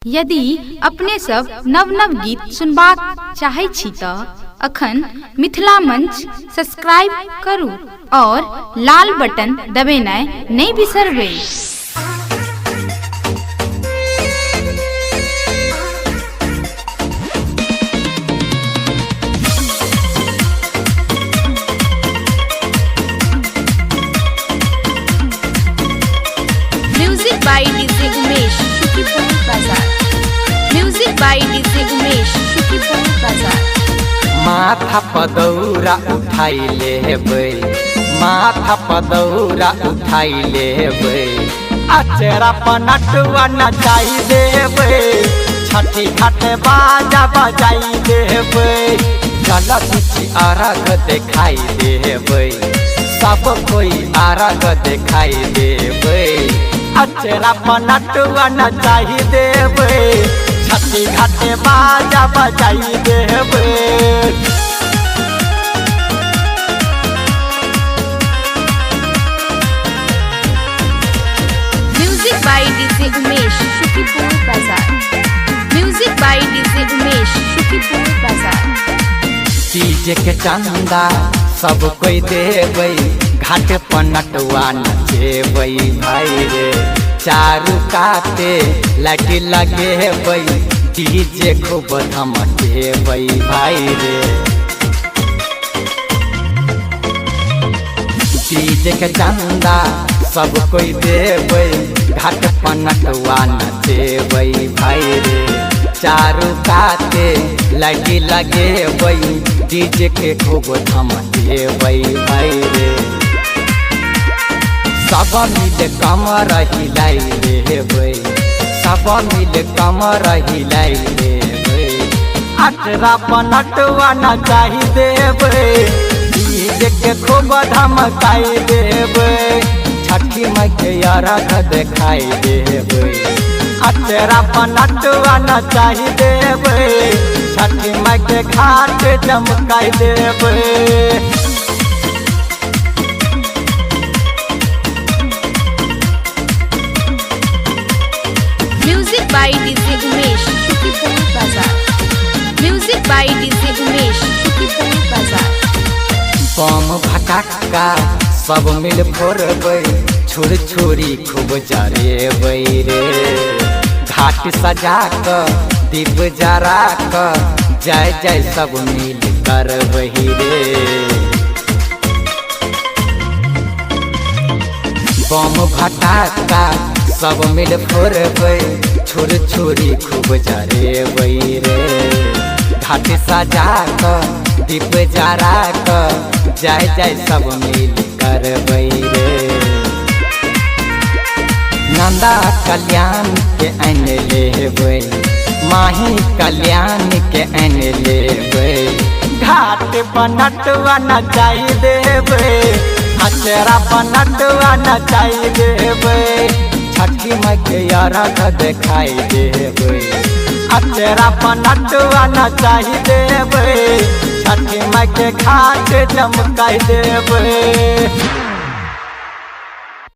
यदि अपने सब नव नव गीत सुनबाक चाहै छी त अखन मिथिला मंच सब्सक्राइब करू और लाल बटन दबेनाइ नहीं बिसरबै। Music by DJ Umesh Shukipur बाजार। Music by DJ Umesh Shukipur बाजार। माथा पदौरा उठाई लेबै, माथा पदौरा उठाई लेबै, अचरा पनटुआ नचाई देबै, छठी घाट बाजा बजाई देबै, जल बिछी अरग देखाई देबै, सब कोई अरग देखाई देबै, अचरा पनटुआ नचाई देबै, छठी घाट बाजा बजाई देबै। Music by DJ Umesh Shukipur बाजार। Music by DJ Umesh Shukipur बाजार। डीजे के चंदा सब कोई देबै, घाट पनटुआ नचेबै भाई रे, चारू काते लगे लगेबै, डीजे खूब धमकेबै भाई रे। डीजे के चंदा सब कोई देबै, घाट पनटुआ नचेबै भाई रे, चारू काते लगे लगेबै, डीजे के खूब धमकेबै भाई रे। सब मिल कमर हिलाई लेबै, सब मिल कमर हिलाई लेबै, अचरा पनटुआ नचाई देबै, डीजे के खूब धमकाई देबै, छठी माई के अरग देखाई देबै, अचरा पनटुआ नचाई देबै, छठी माई के घाट चमकाई देबै। Music by DJ Umesh Shukipur बाजार। Music by DJ Umesh Shukipur बाजार। बम भटक्का सब मिल फोड़बै, छुर छुरी खूब जरेबै रे, घाट सजा क दीप जरा क जय जय सब मिल करबै रे। बम भटक्का सब मिल फोड़बै, छुर छुरी खूब जरेबै रे, घाट सजा क दीप जरा क जय जय सब मिल करबै रे। नंदा कल्याण के आन लेबै, माही कल्याण के आन लेबै, घाट पनटुआ नचाई देबै, अचरा पनटुआ नचाई देबै, छठी माई के अरग देखाई देबै, अचरा पनटुआ नचाई देबै, छठी माई के घाट चमकाई देबै।